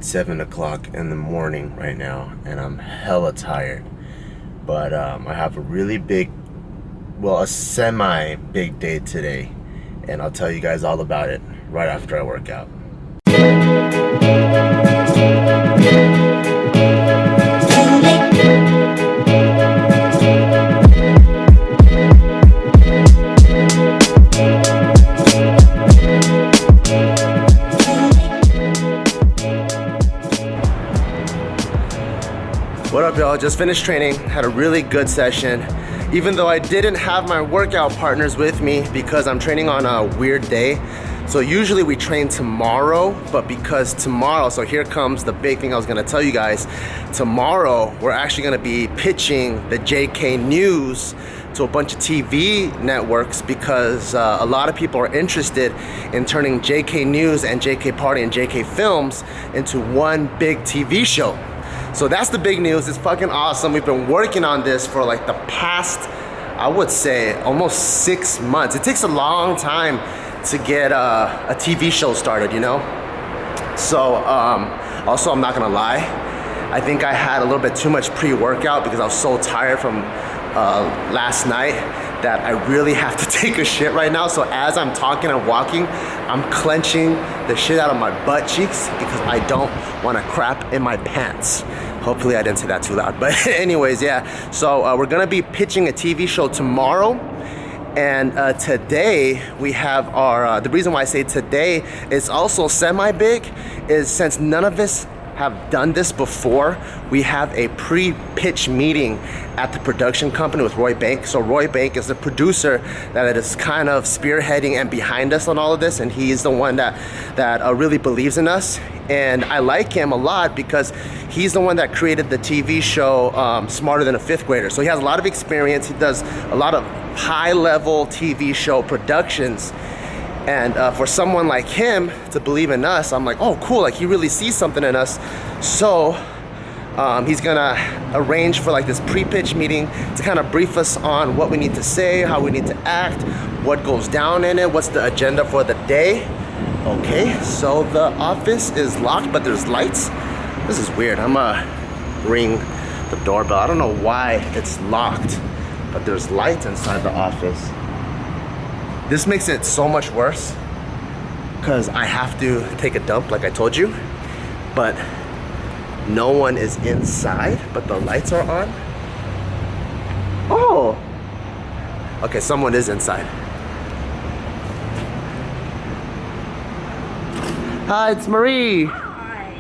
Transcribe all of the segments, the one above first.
7 o'clock in the morning right now, and I'm hella tired. But I have a really big, well, a semi-big day today, and I'll tell you guys all about it right after I work out. What up, y'all? Just finished training, had a really good session. Even though I didn't have my workout partners with me because I'm training on a weird day. So usually we train tomorrow, but because tomorrow, so here comes the big thing I was gonna tell you guys. Tomorrow, we're actually gonna be pitching the JK News to a bunch of TV networks because a lot of people are interested in turning JK News and JK Party and JK Films into one big TV show. So that's the big news. It's fucking awesome. We've been working on this for like the past, I would say, almost 6 months. It takes a long time to get a TV show started, you know? So, also, I'm not gonna lie, I think I had a little bit too much pre-workout because I was so tired from last night that I really have to take a shit right now. So as I'm talking and walking, I'm clenching the shit out of my butt cheeks because I don't wanna crap in my pants. Hopefully I didn't say that too loud, but anyways, yeah. So we're gonna be pitching a TV show tomorrow. And today we have our, the reason why I say today is also semi-big is since none of us have done this before, we have a pre-pitch meeting at the production company with Roy Bank. So Roy Bank is the producer that is kind of spearheading and behind us on all of this, and he's the one that really believes in us. And I like him a lot because he's the one that created the TV show Smarter Than a Fifth Grader. So he has a lot of experience. He does a lot of high-level TV show productions. And for someone like him to believe in us, I'm like, oh, cool, like he really sees something in us. So he's gonna arrange for like this pre-pitch meeting to kind of brief us on what we need to say, how we need to act, what goes down in it, what's the agenda for the day. Okay, so the office is locked, but there's lights. This is weird. I'm gonna ring the doorbell. I don't know why it's locked, but there's lights inside the office. This makes it so much worse because I have to take a dump like I told you, but no one is inside, but the lights are on. Oh, okay, someone is inside. Hi, it's Marie. Hi.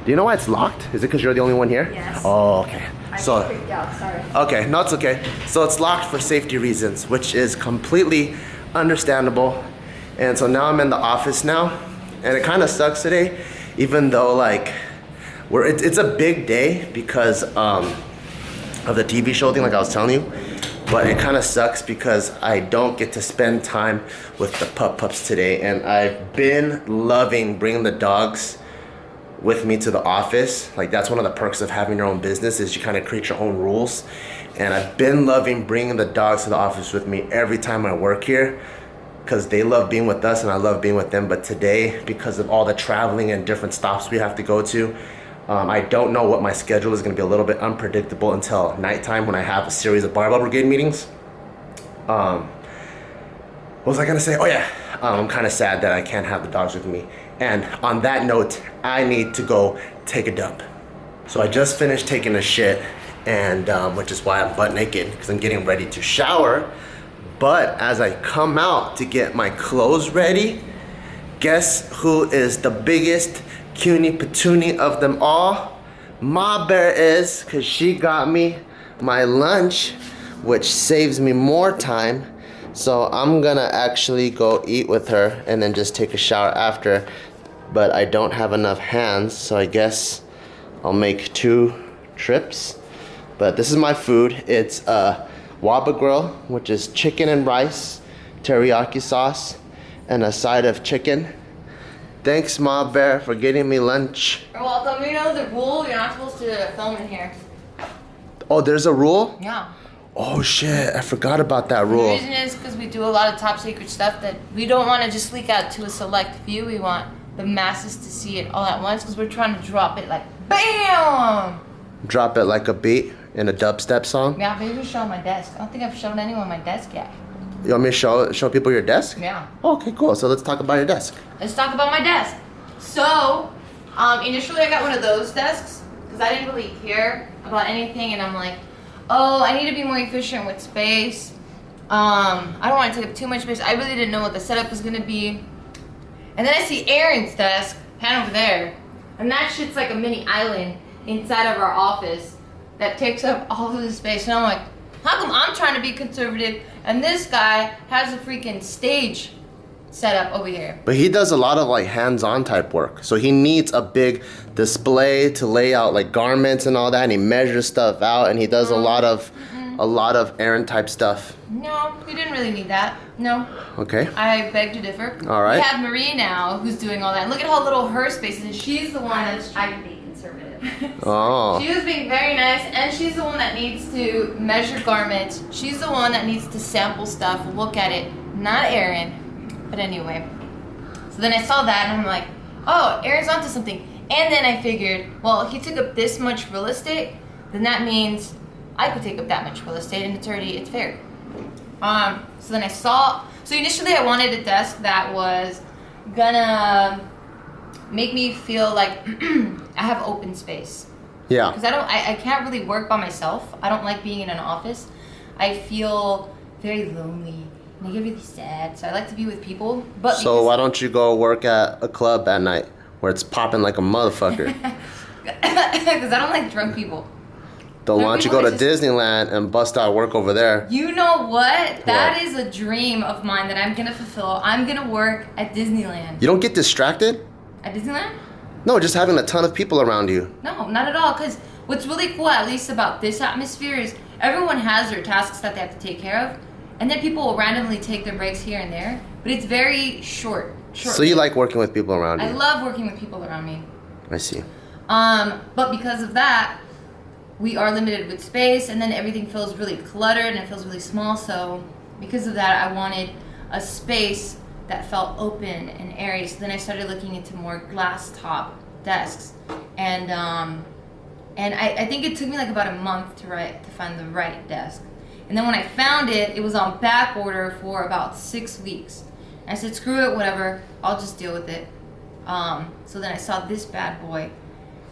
Do you know why it's locked? Is it because you're the only one here? Yes. Oh, okay. I got freaked out, sorry. Okay, no, it's okay. So it's locked for safety reasons, which is completely understandable. And so now I'm in the office now, and it kind of sucks today, even though like it's a big day because of the TV show thing, like I was telling you. But it kind of sucks because I don't get to spend time with the pups today, and I've been loving bringing the dogs with me to the office. Like that's one of the perks of having your own business is you kind of create your own rules. And I've been loving bringing the dogs to the office with me every time I work here because they love being with us and I love being with them. But today, because of all the traveling and different stops we have to go to, I don't know what my schedule is going to be. A little bit unpredictable until nighttime when I have a series of Barbell Brigade meetings. What was I going to say? Oh yeah, I'm kind of sad that I can't have the dogs with me. And on that note, I need to go take a dump. So I just finished taking a shit, and which is why I'm butt naked because I'm getting ready to shower. But as I come out to get my clothes ready, guess who is the biggest cutie patoonie of them all? Ma Bear is, because she got me my lunch, which saves me more time. So I'm gonna actually go eat with her and then just take a shower after. But I don't have enough hands, so I guess I'll make 2 trips. But this is my food. It's Waba Grill, which is chicken and rice, teriyaki sauce, and a side of chicken. Thanks, Ma Bear, for getting me lunch. You're welcome. You know the rule, you're not supposed to film in here. Oh, there's a rule? Yeah. Oh shit, I forgot about that rule. The reason is because we do a lot of top secret stuff that we don't want to just leak out to a select few. We want the masses to see it all at once because we're trying to drop it like BAM! Drop it like a beat in a dubstep song? Yeah, maybe we'll show my desk. I don't think I've shown anyone my desk yet. You want me to show people your desk? Yeah. Oh, okay, cool. So let's talk about your desk. Let's talk about my desk. So, initially I got one of those desks because I didn't really care about anything, and I'm like, oh, I need to be more efficient with space. I don't want to take up too much space. I really didn't know what the setup was gonna be. And then I see Aaron's desk, hand over there, and that shit's like a mini island inside of our office that takes up all of the space. And I'm like, how come I'm trying to be conservative and this guy has a freaking stage set up over here? But he does a lot of like hands-on type work. So he needs a big display to lay out like garments and all that, and he measures stuff out, and he does a lot of Aaron type stuff. No, we didn't really need that. No. Okay. I beg to differ. All right. We have Marie now who's doing all that. Look at how little her space is, and she's the one that's trying to be conservative. Oh. She was being very nice, and she's the one that needs to measure garments. She's the one that needs to sample stuff, look at it, not Aaron. But anyway, so then I saw that, and I'm like, oh, Aaron's onto something. And then I figured, well, if he took up this much real estate, then that means I could take up that much real estate, and it's fair. So then so initially I wanted a desk that was gonna make me feel like I have open space. Yeah. Because I can't really work by myself. I don't like being in an office. I feel very lonely and I get really sad. So I like to be with people. But So why don't you go work at a club at night where it's popping like a motherfucker? Because I don't like drunk people. Then why don't you go to Disneyland and bust out work over there? You know what? That is a dream of mine that I'm gonna fulfill. I'm gonna work at Disneyland. You don't get distracted? At Disneyland? No, just having a ton of people around you. No, not at all. Because what's really cool, at least about this atmosphere, is everyone has their tasks that they have to take care of, and then people will randomly take their breaks here and there. But it's very short. So you like working with people around you? I love working with people around me. I see. But because of that, we are limited with space, and then everything feels really cluttered and it feels really small. So because of that, I wanted a space that felt open and airy. So then I started looking into more glass top desks, and I think it took me like about a month to find the right desk. And then when I found it, it was on back order for about 6 weeks. And I said, screw it, whatever, I'll just deal with it. So then I saw this bad boy,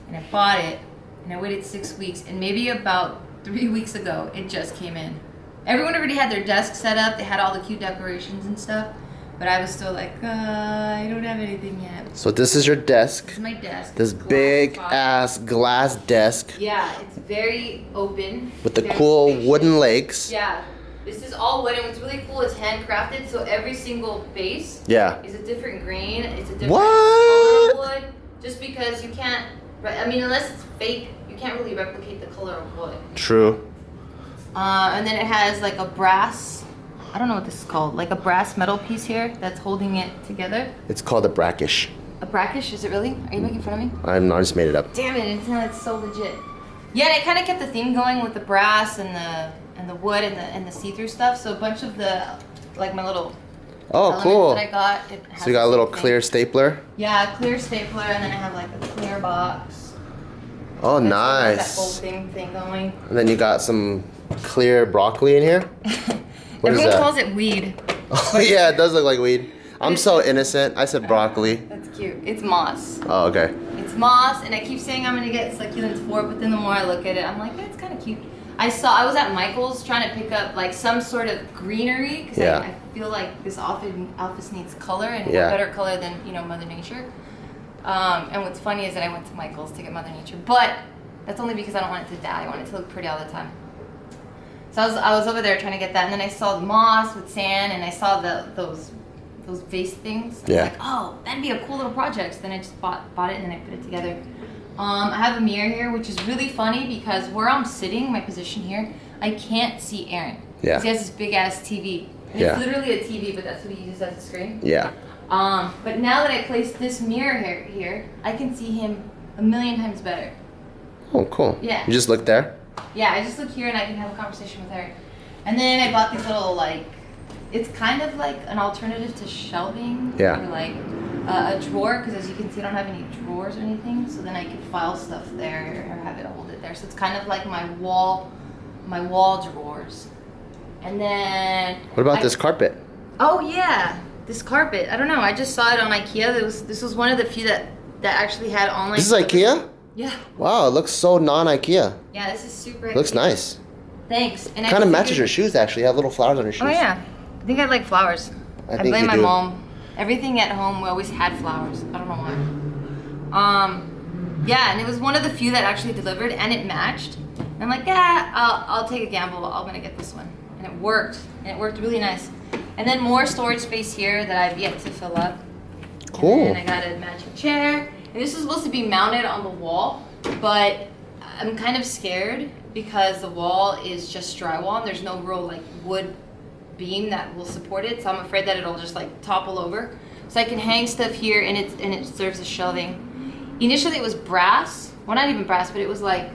and I bought it, and I waited 6 weeks, and maybe about 3 weeks ago, it just came in. Everyone already had their desk set up, they had all the cute decorations and stuff, but I was still like, I don't have anything yet. So this is your desk. This is my desk. This big ass glass desk. Yeah, it's very open. With the cool spacious. wooden legs. Yeah, this is all wood, and what's really cool is handcrafted, so every single base is a different grain, it's a different color of wood, just because you can't, unless it's fake, you can't really replicate the color of wood. True. And then it has like a brass, I don't know what this is called, like a brass metal piece here that's holding it together. It's called a brackish. A brackish, is it really? Are you making fun of me? I just made it up. Damn it, it's so legit. Yeah, and it kind of kept the theme going with the brass and the wood and the see-through stuff. So a bunch of the, like my little cool. that I got. It has So you got a little thing. clear stapler? Yeah, a clear stapler, and then I have like a clear box. Oh, That's nice. that whole thing going. And then you got some clear broccoli in here? What is Everyone that? calls it weed. Oh yeah, it does look like weed. I'm so innocent. I said broccoli. That's cute. It's moss. Oh, okay. It's moss, and I keep saying I'm gonna get succulents for it, but then the more I look at it, I'm like, it's kind of cute. I was at Michael's trying to pick up like some sort of greenery because I feel like this office needs color, and what better color than Mother Nature. And what's funny is that I went to Michael's to get Mother Nature, but that's only because I don't want it to die. I want it to look pretty all the time. So I was over there trying to get that, and then I saw the moss with sand, and I saw those vase things. And I was like, oh, that'd be a cool little project. So then I just bought it, and then I put it together. I have a mirror here, which is really funny because where I'm sitting, my position here, I can't see Aaron. Yeah. He has this big ass TV. And it's literally a TV, but that's what he uses as a screen. Yeah. But now that I placed this mirror here, I can see him a million times better. Oh, cool. Yeah. You just look there? Yeah, I just look here and I can have a conversation with her. And then I bought these little it's kind of like an alternative to shelving. Yeah. Or like a drawer, because as you can see I don't have any drawers or anything, so then I could file stuff there or have it hold it there. So it's kind of like my wall drawers. And then What about this carpet? Oh yeah, this carpet. I don't know. I just saw it on IKEA. This was one of the few that actually had online. This is IKEA? Yeah. Wow, it looks so non-IKEA. Yeah, this is super. Looks IKEA. nice. Thanks. And Kind of matches your shoes actually. You have little flowers on your shoes. Oh yeah, I think I like flowers. I think blame you my do. mom. Everything at home we always had flowers. I don't know why. Yeah, and it was one of the few that actually delivered, and it matched. And I'm like, yeah, I'll take a gamble. I'm gonna get this one, and it worked. And it worked really nice. And then more storage space here that I've yet to fill up. Cool. And I got a matching chair. And this is supposed to be mounted on the wall, but I'm kind of scared because the wall is just drywall and there's no real like wood beam that will support it. So I'm afraid that it'll just like topple over. So I can hang stuff here and it serves as shelving. Initially it was brass. Well, not even brass, but it was like,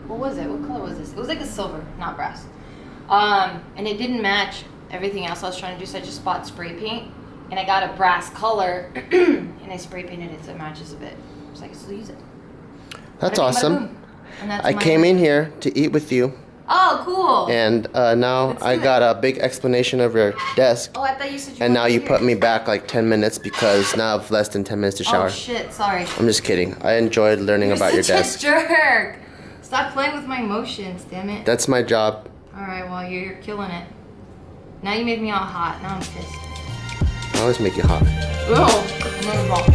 what was it? What color was this? It was like a silver, not brass. And it didn't match everything else I was trying to do, so I just bought spray paint. And I got a brass color and I spray painted it so it matches a bit. So I can still use it. That's Bada bing, bada awesome. boom. And that's I my- came in here to eat with you, Oh, cool. and now Let's I do it. got a big explanation of your desk. Oh, I thought you said you And now wanted you here. put me back like 10 minutes because now I have less than 10 minutes to shower. Oh shit, sorry. I'm just kidding. I enjoyed learning You're about your such a desk. jerk. Stop playing with my emotions, damn it. That's my job. Alright, well, you're killing it. Now you make me all hot. Now I'm pissed. I always make you hot. Oh, another ball.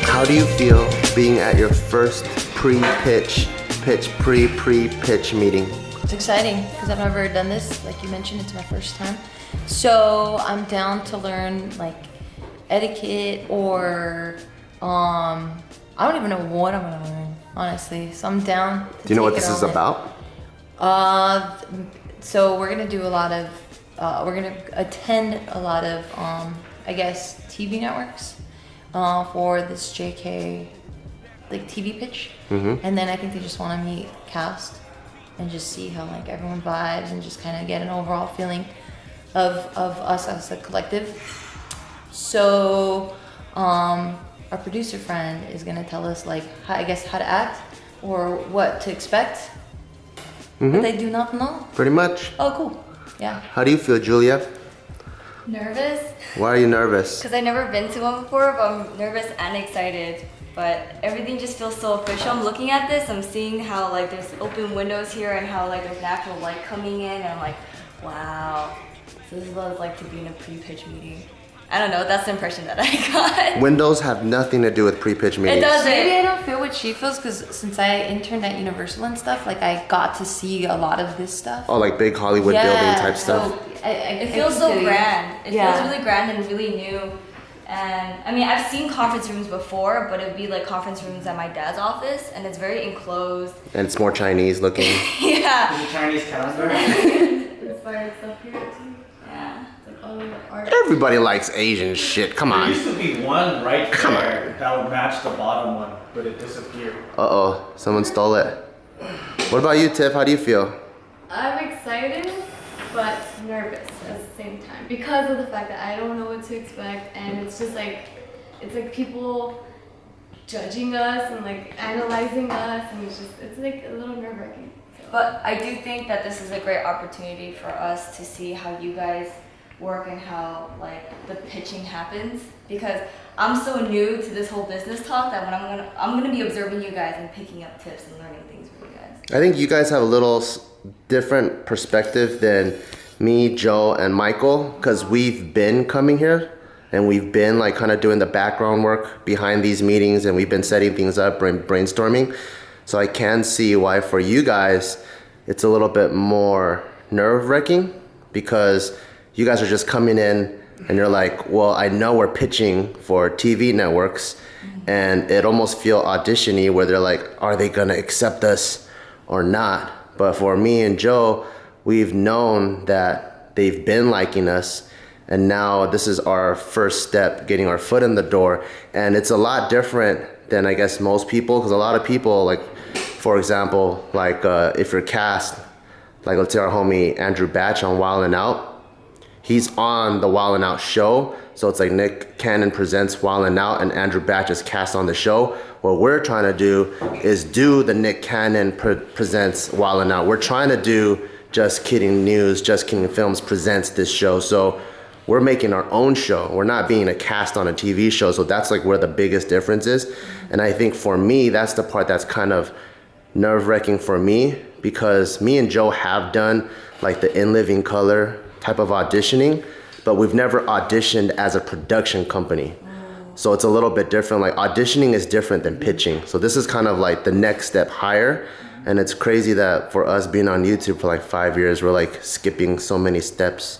How do you feel being at your first pre-pitch meeting? It's exciting because I've never done this. Like you mentioned, it's my first time. So I'm down to learn like etiquette or I don't even know what I'm gonna learn, honestly. So I'm down to Do you know what take this it is all in. about? So we're gonna do a lot of, we're gonna attend a lot of, I guess, TV networks for this JK like TV pitch. And then I think they just wanna meet cast and just see how like everyone vibes and just kind of get an overall feeling of us as a collective. So our producer friend is gonna tell us like how, I guess how to act or what to expect. But they do not know. Pretty much. Oh, cool. Yeah. How do you feel, Julia? Nervous, Why are you nervous? because I've never been to one before, but I'm nervous and excited. But everything just feels so official. I'm looking at this, I'm seeing how like there's open windows here and how like there's natural light coming in, and I'm like, wow, so this is what it's like to be in a pre-pitch meeting. I don't know, that's the impression that I got. Windows have nothing to do with pre-pitch meetings. doesn't. Maybe I don't feel what she feels because since I interned at Universal and stuff, like I got to see a lot of this stuff. Oh, like big Hollywood building type stuff. So It feels so grand. It feels really grand and really new. And I mean, I've seen conference rooms before, but it'd be like conference rooms at my dad's office, and it's very enclosed. And it's more Chinese looking. Yeah. The Chinese calendar. Inspired stuff here too. Yeah. It's like all the art. Everybody likes Asian shit. Come There on. used to be one right Come there that would match the bottom one, but it disappeared. Uh-oh, someone stole it. What about you, Tiff? How do you feel? I'm excited, but nervous at the same time because of the fact that I don't know what to expect, and it's just like, it's like people judging us and like analyzing us, and it's like a little nerve-wracking. So. But I do think that this is a great opportunity for us to see how you guys work and how like the pitching happens, because I'm so new to this whole business talk that when I'm gonna be observing you guys and picking up tips and learning things from you guys. I think you guys have a little different perspective than me, Joe, and Michael, because we've been coming here and we've been like kind of doing the background work behind these meetings, and we've been setting things up, brainstorming. So I can see why for you guys it's a little bit more nerve-wracking, because you guys are just coming in and you're like, well, I know we're pitching for TV networks, and it almost feel audition-y where they're like, are they gonna accept us or not? But for me and Joe, we've known that that they've been liking us. And now this is our first step, getting our foot in the door. And it's a lot different than I guess most people, because a lot of people, like, for example, like if you're cast, like let's say our homie Andrew Batch on Wild 'N Out, he's on the Wild 'N Out show. So it's like Nick Cannon presents Wild 'N Out and Andrew Batch is cast on the show. What we're trying to do is do the Nick Cannon presents Wild 'N Out. We're trying to do Just Kidding News, Just Kidding Films presents this show. So we're making our own show. We're not being a cast on a TV show. So that's like where the biggest difference is. And I think for me, that's the part that's kind of nerve-wracking for me, because me and Joe have done like the In Living Color type of auditioning, but we've never auditioned as a production company. So it's a little bit different. Like auditioning is different than pitching. So this is kind of like the next step higher. And it's crazy that for us being on YouTube for like 5 years, we're like skipping so many steps.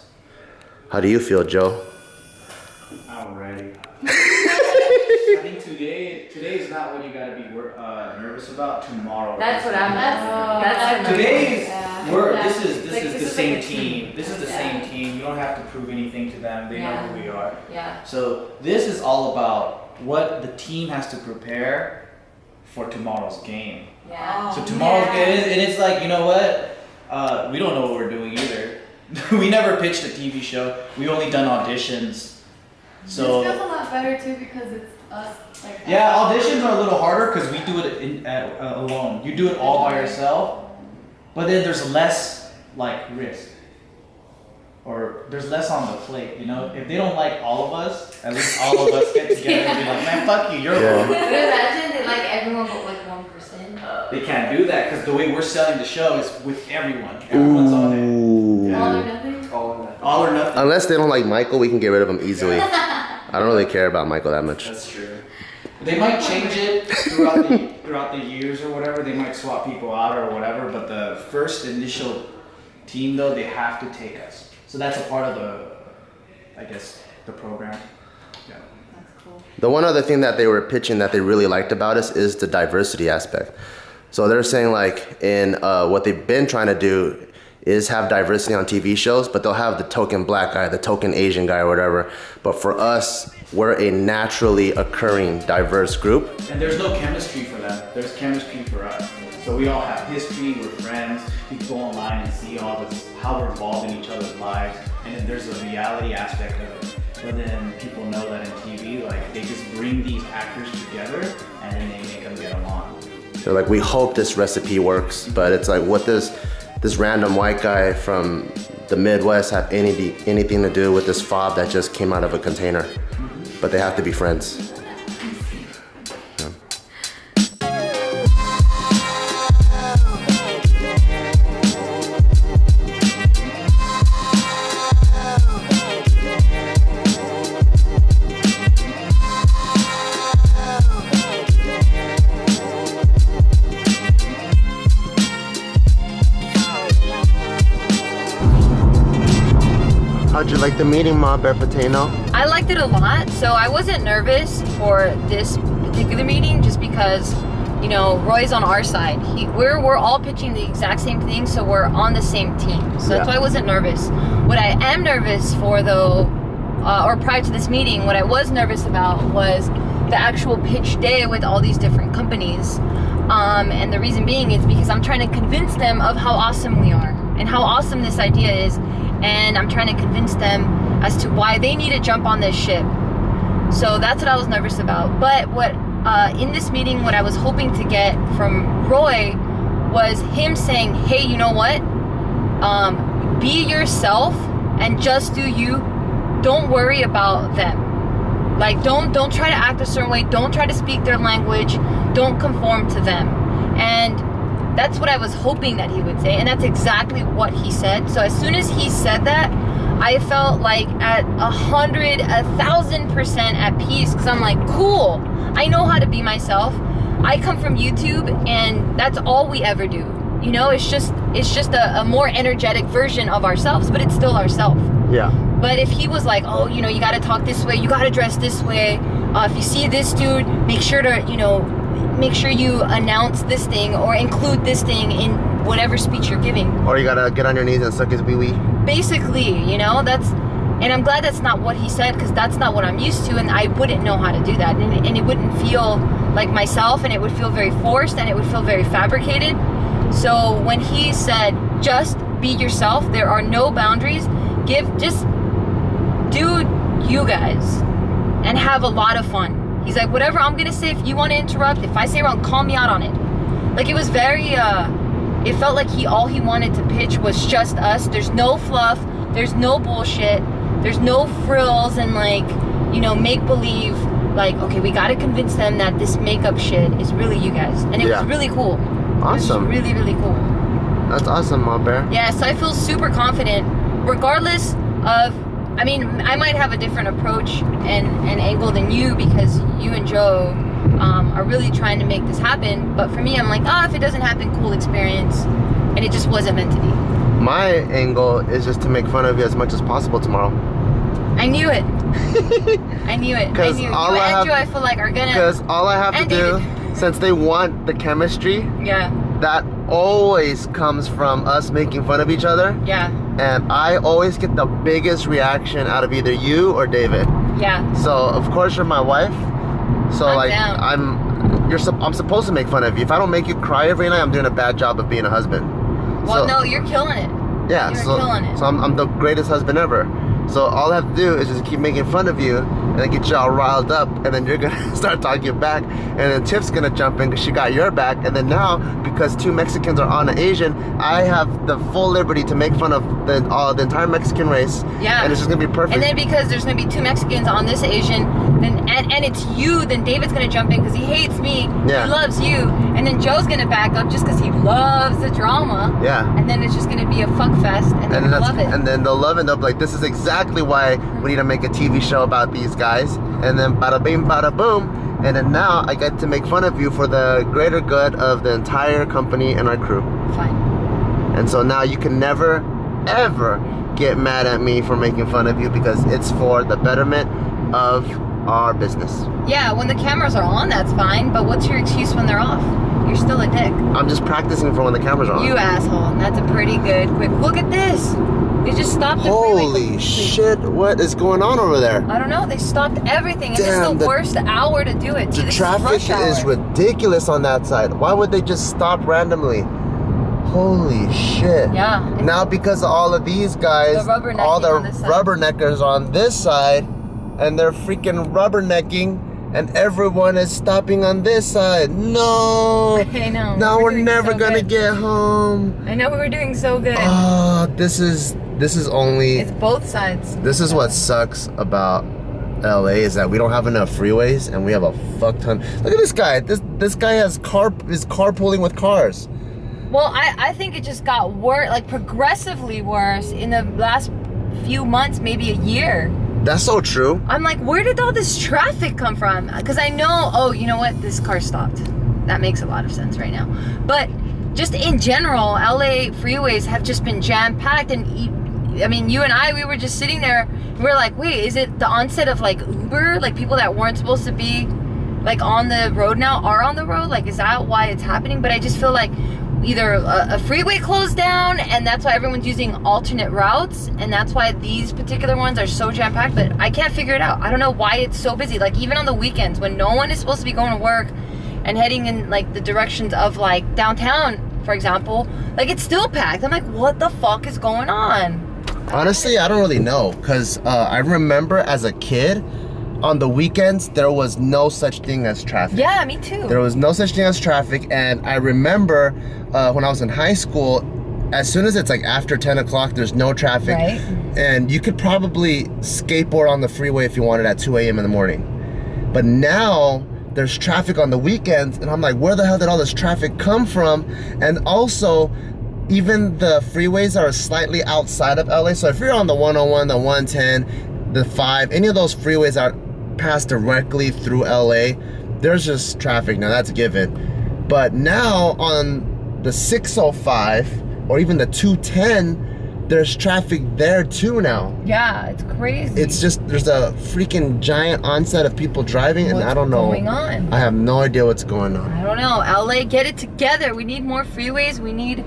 How do you feel, Joe? I'm ready. I think today is not what you gotta be nervous about. Tomorrow. That's what I'm. That's Today's Yeah. this is Like, the is same like a team. This is the Yeah. same team. You don't have to prove anything to them. They know who we are. Yeah. So this is all about what the team has to prepare for tomorrow's game. Yeah. So tomorrow's game, and it's like, you know what? We don't know what we're doing either. We never pitched a TV show. We only done auditions. So This feels a lot better too because it's us. Like yeah, auditions are a little harder because we do it alone. You do it all by yourself, but then there's less like risk, or there's less on the plate. You know, if they don't like all of us, at least all of us get together and be like, man, fuck you, you're wrong. But imagine that like everyone but like 1%. They can't do that because the way we're selling the show is with everyone. Everyone's on it. Ooh. all or nothing. All or nothing. Unless they don't like Michael, we can get rid of him easily. I don't really care about Michael that much. That's true. They might change it throughout the years or whatever. They might swap people out or whatever. But the first initial team, though, they have to take us. So that's a part of the program. Yeah. That's cool. The one other thing that they were pitching that they really liked about us is the diversity aspect. So they're saying like in what they've been trying to do is have diversity on TV shows, but they'll have the token black guy, the token Asian guy or whatever. But for us, we're a naturally occurring diverse group. And there's no chemistry for them. There's chemistry for us. So we all have history, we're friends. You can go online and see all this, how we're involved in each other's lives. And then there's a reality aspect of it. But then people know that in TV, like they just bring these actors together and then they make them get along. They're like, we hope this recipe works, but it's like, what does this random white guy from the Midwest have anything to do with this fob that just came out of a container? But they have to be friends. Yeah. How'd you like the meeting, Ma Bear Patino? I liked it a lot, so I wasn't nervous for this particular meeting just because, you know, Roy's on our side. We're all pitching the exact same thing, so we're on the same team. So that's why I wasn't nervous. What I am nervous for, though, or prior to this meeting, what I was nervous about was the actual pitch day with all these different companies. And the reason being is because I'm trying to convince them of how awesome we are and how awesome this idea is. And I'm trying to convince them as to why they need to jump on this ship. So that's what I was nervous about. But what in this meeting, what I was hoping to get from Roy was him saying, hey, you know what? Be yourself and just do you. Don't worry about them. Like, don't try to act a certain way. Don't try to speak their language. Don't conform to them. And that's what I was hoping that he would say, and that's exactly what he said. So as soon as he said that, I felt like at 1,000% at peace, because I'm like, cool, I know how to be myself. I come from YouTube, and that's all we ever do. You know, it's just a more energetic version of ourselves, but it's still ourselves. Yeah. But if he was like, oh, you know, you got to talk this way, you got to dress this way. If you see this dude, make sure to, you know, make sure you announce this thing or include this thing in whatever speech you're giving. Or you gotta get on your knees and suck his wee wee. basically, you know, and I'm glad that's not what he said, because that's not what I'm used to, and I wouldn't know how to do that, and it wouldn't feel like myself, and it would feel very forced, and it would feel very fabricated. So when he said, just be yourself, there are no boundaries, just do you guys, and have a lot of fun. He's like, whatever I'm gonna say, if you want to interrupt, if I say wrong, call me out on it. Like, it was very, it felt like all he wanted to pitch was just us. There's no fluff, there's no bullshit, there's no frills and, like, you know, make-believe. Like, okay, we gotta convince them that this makeup shit is really you guys. And it was really cool. Awesome. It was really, really cool. That's awesome, my bear. Yeah, so I feel super confident, regardless of, I mean, I might have a different approach and angle than you, because you and Joe are really trying to make this happen. But for me, I'm like, if it doesn't happen, cool experience. And it just wasn't meant to be. My angle is just to make fun of you as much as possible tomorrow. I knew it. I knew it. I knew. You and Joe, I feel like, are gonna... Because all I have to do, since they want the chemistry, that always comes from us making fun of each other. Yeah. And I always get the biggest reaction out of either you or David. Yeah. So of course you're my wife. So I'm like down. I'm supposed to make fun of you. If I don't make you cry every night, I'm doing a bad job of being a husband. Well, no, you're killing it. Yeah, you're killing it. So I'm the greatest husband ever. So all I have to do is just keep making fun of you and then get you all riled up, and then you're gonna start talking back, and then Tiff's gonna jump in because she got your back, and then now, because 2 Mexicans are on an Asian, I have the full liberty to make fun of the entire Mexican race. Yeah. And it's just gonna be perfect. And then because there's gonna be 2 Mexicans on this Asian, then and it's you, then David's gonna jump in because he hates me. Yeah. He loves you, and then Joe's gonna back up just because he loves the drama. Yeah. And then it's just gonna be a fuck fest, and then they'll love it. And then they'll love it, and they'll be like, this is exactly why we need to make a TV show about these guys. And then bada bing, bada boom. And then now I get to make fun of you for the greater good of the entire company and our crew. Fine. And so now you can never, ever get mad at me for making fun of you, because it's for the betterment of our business. Yeah, when the cameras are on, that's fine. But what's your excuse when they're off? You're still a dick. I'm just practicing for when the cameras are on. You asshole. That's a pretty good quick. Look at this. They just stopped the freeway. Holy shit, what is going on over there? I don't know. They stopped everything. And this is the worst hour to do it. The traffic is ridiculous on that side. Why would they just stop randomly? Holy shit. Yeah. Now because of all of these guys, all the rubberneckers on this side, and they're freaking rubbernecking, and everyone is stopping on this side. No. I know. Now we're never gonna get home. I know, we were doing so good. Oh, this is only... It's both sides. This is what sucks about LA, is that we don't have enough freeways, and we have a fuck ton. Look at this guy. This guy is carpooling with cars. Well, I think it just got worse, like progressively worse in the last few months, maybe a year. That's so true. I'm like, where did all this traffic come from? Because I know, oh, you know what? This car stopped. That makes a lot of sense right now. But just in general, LA freeways have just been jam-packed. And I mean, you and I, we were just sitting there. We were like, wait, is it the onset of like Uber? Like people that weren't supposed to be like on the road now are on the road? Like, is that why it's happening? But I just feel like either a freeway closed down, and that's why everyone's using alternate routes, and that's why these particular ones are so jam-packed. But I can't figure it out. I don't know why it's so busy. Like even on the weekends when no one is supposed to be going to work and heading in like the directions of like downtown, for example, like it's still packed. I'm like, what the fuck is going on? Honestly, I don't really know, because I remember as a kid, on the weekends, there was no such thing as traffic. Yeah, me too. There was no such thing as traffic, and I remember when I was in high school, as soon as it's like after 10 o'clock, there's no traffic. Right. And you could probably skateboard on the freeway if you wanted at 2 a.m. in the morning. But now, there's traffic on the weekends, and I'm like, where the hell did all this traffic come from? And also, even the freeways are slightly outside of LA. So if you're on the 101, the 110, the 5, any of those freeways that pass directly through LA, there's just traffic now, that's a given. But now on the 605 or even the 210, there's traffic there too now. Yeah, it's crazy. It's just, there's a freaking giant onset of people driving, and I don't know. What's going on? I have no idea what's going on. I don't know. LA, get it together. We need more freeways. We need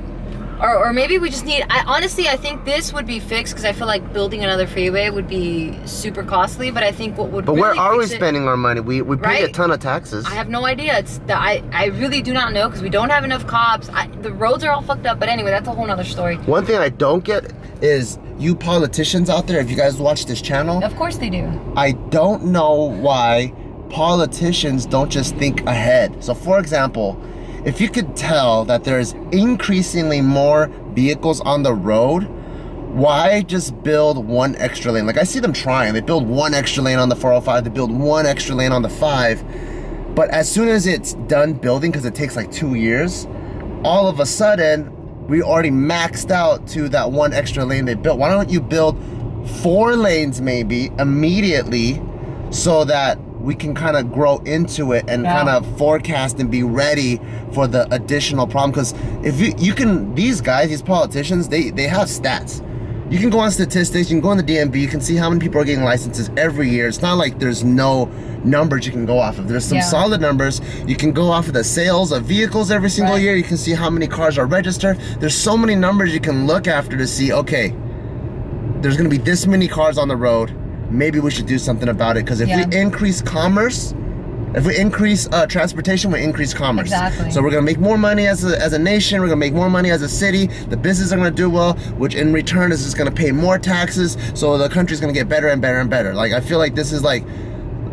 Or maybe we just need, honestly, I think this would be fixed because I feel like building another freeway would be super costly, but I think what would But really where are we fix it- spending our money? We pay a Right? ton of taxes. I have no idea. I really do not know because we don't have enough cops. The roads are all fucked up, but anyway, that's a whole nother story. One thing I don't get is you politicians out there, if you guys watch this channel, Of course they do. I don't know why politicians don't just think ahead. So for example, if you could tell that there's increasingly more vehicles on the road, why just build one extra lane? Like I see them trying. They build one extra lane on the 405, they build one extra lane on the 5. But as soon as it's done building, because it takes like 2 years, all of a sudden, we already maxed out to that one extra lane they built. Why don't you build 4 lanes maybe immediately so that we can kind of grow into it and kind of forecast and be ready for the additional problem? Because if you can, these guys, these politicians, they have stats. You can go on statistics, you can go on the DMV, you can see how many people are getting licenses every year. It's not like there's no numbers you can go off of. There's some solid numbers. You can go off of the sales of vehicles every single year. You can see how many cars are registered. There's so many numbers you can look after to see, okay, there's gonna be this many cars on the road. Maybe we should do something about it, because if we increase commerce, if we increase transportation, we increase commerce. Exactly. So we're gonna make more money as a nation, we're gonna make more money as a city, the businesses are gonna do well, which in return is just gonna pay more taxes, so the country's gonna get better and better and better. Like, I feel like this is like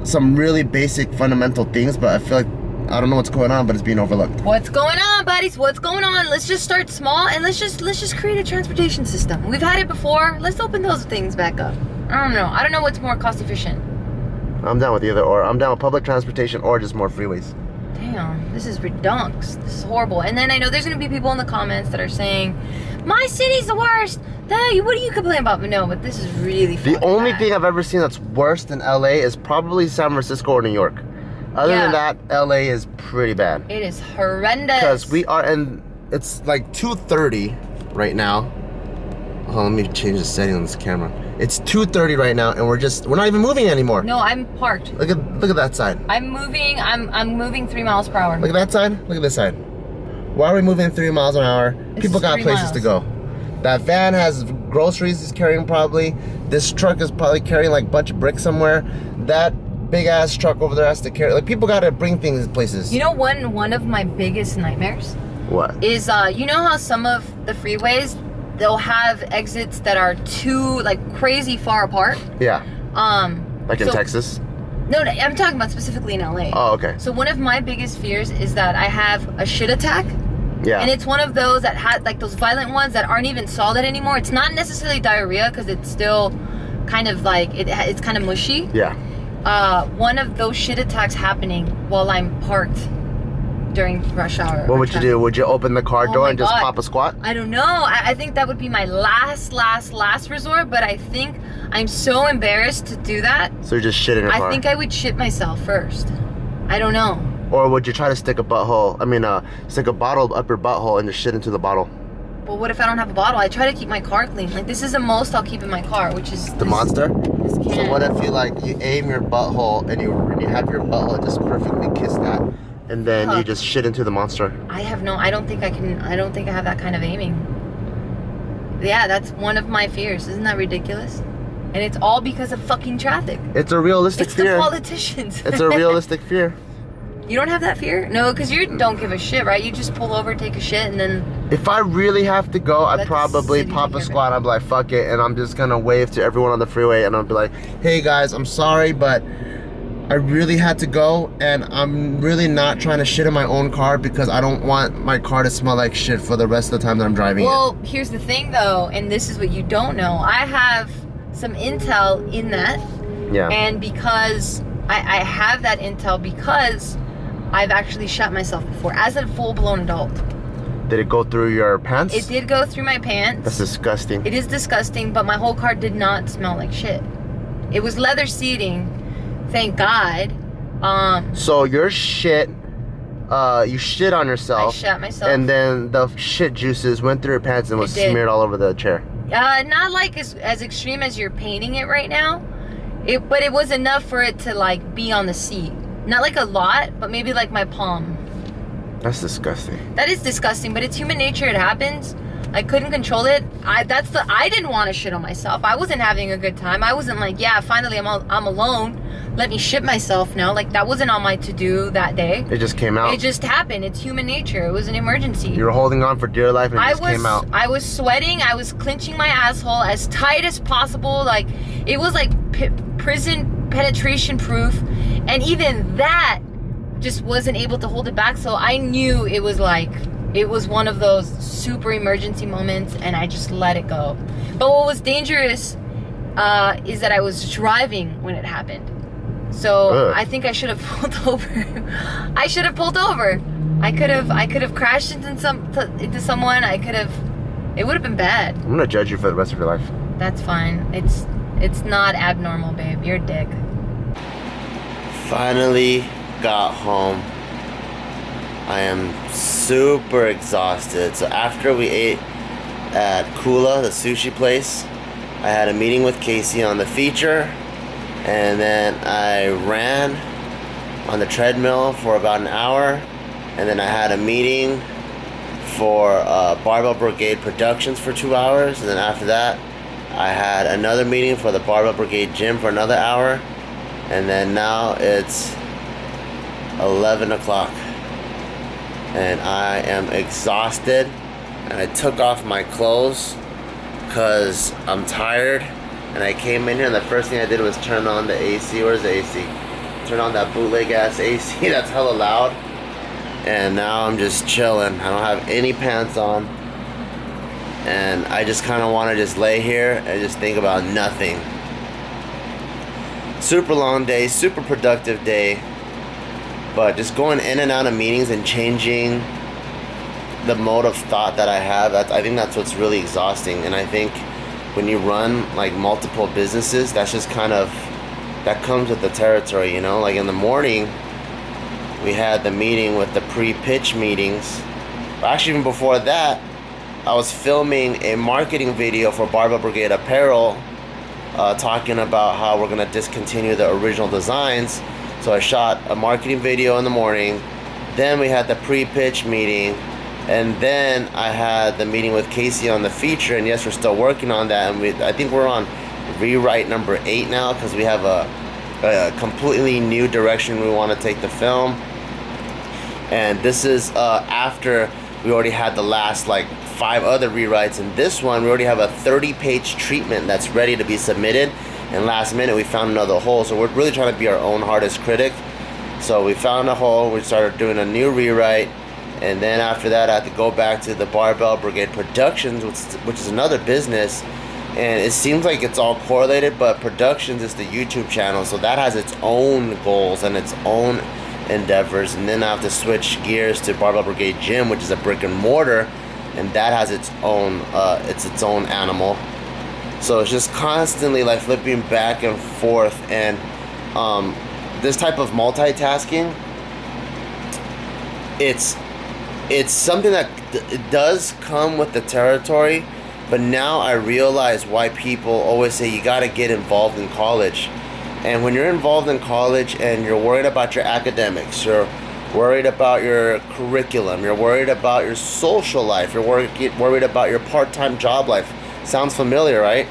some really basic fundamental things, but I feel like, I don't know what's going on, but it's being overlooked. What's going on, buddies? What's going on? Let's just start small and let's just create a transportation system. We've had it before. Let's open those things back up. I don't know what's more cost efficient. I'm down with either or. I'm down with public transportation or just more freeways. Damn, this is redunks. This is horrible. And then I know there's gonna be people in the comments that are saying, my city's the worst. What do you complain about? But no, but this is really The fucking only bad. thing I've ever seen that's worse than LA is probably San Francisco or New York. Other than that, LA is pretty bad. It is horrendous. Because we are, and it's like 2:30 right now. Oh, let me change the setting on this camera. It's 2:30 right now, and we're not even moving anymore. No, I'm parked. Look at that side. I'm moving 3 miles per hour. Look at that side. Look at this side. Why are we moving 3 miles an hour? This People is got 3 places miles. to go. That van has groceries he's carrying probably. This truck is probably carrying like a bunch of bricks somewhere. That big ass truck over there has to carry, like, people gotta bring things places. You know, one of my biggest nightmares What? is you know how some of the freeways, they'll have exits that are too like crazy far apart. Yeah. Like in so- Texas? No, I'm talking about specifically in LA. Oh, okay. So one of my biggest fears is that I have a shit attack. Yeah. And it's one of those that had like those violent ones that aren't even solid anymore. It's not necessarily diarrhea because it's still kind of like it's kind of mushy. Yeah. One of those shit attacks happening while I'm parked during rush hour. What would you do? Would you open the car Oh door my and just God. pop a squat? I don't know. I think that would be my last resort, but I think I'm so embarrassed to do that. So you just shit in your car? I think I would shit myself first. I don't know. Or would you try to stick a bottle up your butthole and just shit into the bottle? But what if I don't have a bottle? I try to keep my car clean. Like, this is the most I'll keep in my car, which is The monster? This So can. what if you aim your butthole and you have your butthole just perfectly kiss that, and then you just shit into the monster? I don't think I have that kind of aiming. Yeah, that's one of my fears. Isn't that ridiculous? And it's all because of fucking traffic. It's a realistic It's fear. the politicians. It's a realistic fear. You don't have that fear? No, because you don't give a shit, right? You just pull over, take a shit, and then... If I really have to go, I'd Let the probably city pop a hear it. squat. I'd be like, fuck it, and I'm just gonna wave to everyone on the freeway, and I'll be like, hey guys, I'm sorry, but I really had to go, and I'm really not trying to shit in my own car because I don't want my car to smell like shit for the rest of the time that I'm driving Well, here's the thing, though, and this is what you don't know. I have some intel in that, it. Yeah. and because I have that intel because I've actually shot myself before as a full-blown adult. Did it go through your pants? It did go through my pants. That's disgusting. It is disgusting, but my whole car did not smell like shit. It was leather seating, thank God. So your shit, you shit on yourself. I shot myself. And then the shit juices went through your pants and was It did. smeared all over the chair. Not like as extreme as you're painting it right now. But it was enough for it to like be on the seat. Not like a lot, but maybe like my palm. That's disgusting. That is disgusting, but it's human nature. It happens. I couldn't control it. I didn't want to shit on myself. I wasn't having a good time. I wasn't like, yeah, finally I'm alone. Let me shit myself now. Like, that wasn't on my to-do that day. It just came out. It just happened. It's human nature. It was an emergency. You were holding on for dear life and it just came out. I was sweating. I was clenching my asshole as tight as possible. Like, it was like prison penetration proof. And even that just wasn't able to hold it back. So I knew it was one of those super emergency moments, and I just let it go. But what was dangerous is that I was driving when it happened. So I think I should have pulled over. I should have pulled over. I could have crashed into someone. It would have been bad. I'm gonna judge you for the rest of your life. That's fine. It's not abnormal, babe. You're a dick. Finally got home. I am super exhausted. So after we ate at Kula, the sushi place, I had a meeting with Casey on the feature, and then I ran on the treadmill for about an hour, and then I had a meeting for Barbell Brigade Productions for 2 hours, and then after that I had another meeting for the Barbell Brigade Gym for another hour, and then now it's 11 o'clock and I am exhausted, and I took off my clothes because I'm tired, and I came in here and the first thing I did was turn on the AC. Where's the AC? Turn on that bootleg ass AC that's hella loud, and now I'm just chilling. I don't have any pants on, and I just kind of want to just lay here and just think about nothing. Super long day, super productive day, but just going in and out of meetings and changing the mode of thought that I have, I think that's what's really exhausting. And I think when you run like multiple businesses, that's just kind of, that comes with the territory, you know? Like in the morning, we had the meeting with the pre-pitch meetings. Actually, even before that, I was filming a marketing video for Barbell Brigade Apparel, talking about how we're gonna discontinue the original designs. So I shot a marketing video in the morning, then we had the pre-pitch meeting, and then I had the meeting with Casey on the feature, and yes, we're still working on that, and I think we're on rewrite number 8 now, because we have a completely new direction we want to take the film. And this is after we already had the last like 5 other rewrites, and this one we already have a 30-page treatment that's ready to be submitted, and last minute we found another hole. So we're really trying to be our own hardest critic. So we found a hole, we started doing a new rewrite, and then after that I had to go back to the Barbell Brigade Productions, which is another business, and it seems like it's all correlated, but Productions is the YouTube channel, so that has its own goals and its own endeavors. And then I have to switch gears to Barbell Brigade Gym, which is a brick and mortar, and that has its own animal. So it's just constantly like flipping back and forth, and this type of multitasking, it's something that it does come with the territory, but now I realize why people always say you got to get involved in college. And when you're involved in college and you're worried about your academics, you're worried about your curriculum, you're worried about your social life, you're worried about your part-time job life. Sounds familiar, right?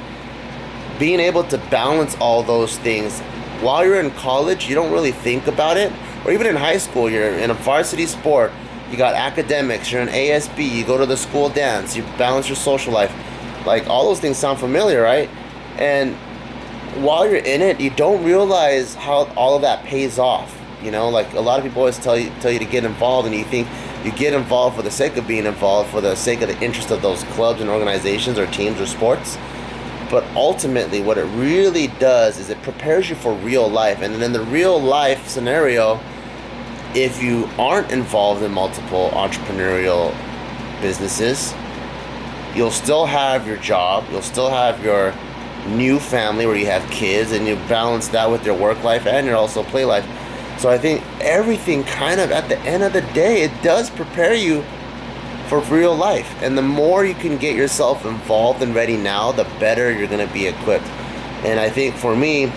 Being able to balance all those things while you're in college, you don't really think about it. Or even in high school, you're in a varsity sport, you got academics, you're in ASB, you go to the school dance, you balance your social life. Like, all those things sound familiar, right? And while you're in it, you don't realize how all of that pays off. You know, like a lot of people always tell you to get involved, and you think you get involved for the sake of being involved, for the sake of the interest of those clubs and organizations or teams or sports. But ultimately, what it really does is it prepares you for real life. And then in the real life scenario, if you aren't involved in multiple entrepreneurial businesses, you'll still have your job, you'll still have your new family where you have kids, and you balance that with your work life and your also play life. So I think everything kind of, at the end of the day, it does prepare you for real life. And the more you can get yourself involved and ready now, the better you're going to be equipped. And I think for me,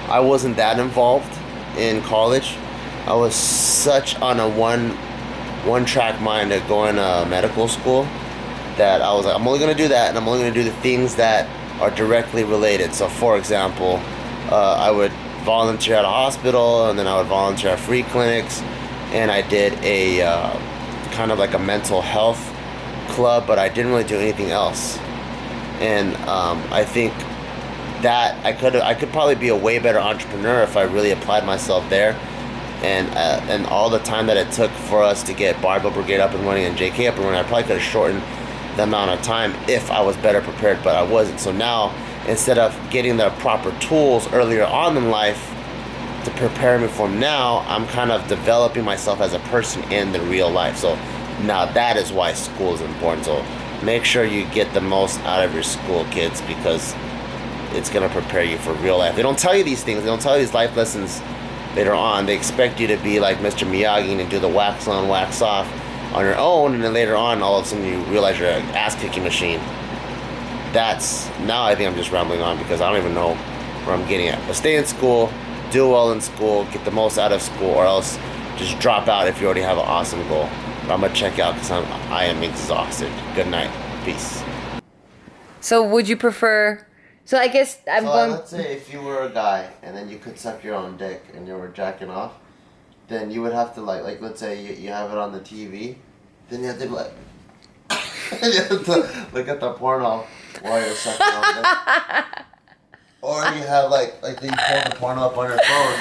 I wasn't that involved in college. I was such on a one-track mind at going to medical school. that I was like, I'm only gonna do that, and I'm only gonna do the things that are directly related. So, for example, I would volunteer at a hospital, and then I would volunteer at free clinics, and I did a kind of like a mental health club, but I didn't really do anything else. And I think that I could probably be a way better entrepreneur if I really applied myself there. And all the time that it took for us to get Barbell Brigade up and running and JK up and running, I probably could have shortened the amount of time if I was better prepared, but I wasn't. So now, instead of getting the proper tools earlier on in life to prepare me for now, I'm kind of developing myself as a person in the real life. So now that is why school is important. So make sure you get the most out of your school, kids, because it's going to prepare you for real life. They don't tell you these things. They don't tell you these life lessons later on. They expect you to be like Mr. Miyagi and do the wax on, wax off on your own, and then later on, all of a sudden you realize you're an ass-kicking machine. Now I think I'm just rambling on because I don't even know where I'm getting at. But stay in school, do well in school, get the most out of school, or else just drop out if you already have an awesome goal. But I'm going to check out because I am exhausted. Good night. Peace. So would you prefer... So I guess I'm going... Let's say if you were a guy and then you could suck your own dick and you were jacking off, then you would have to like let's say you have it on the TV, then you have to be like... you have to look at the porno while you're sucking on dick. Or you have like you pull the porno up on your phone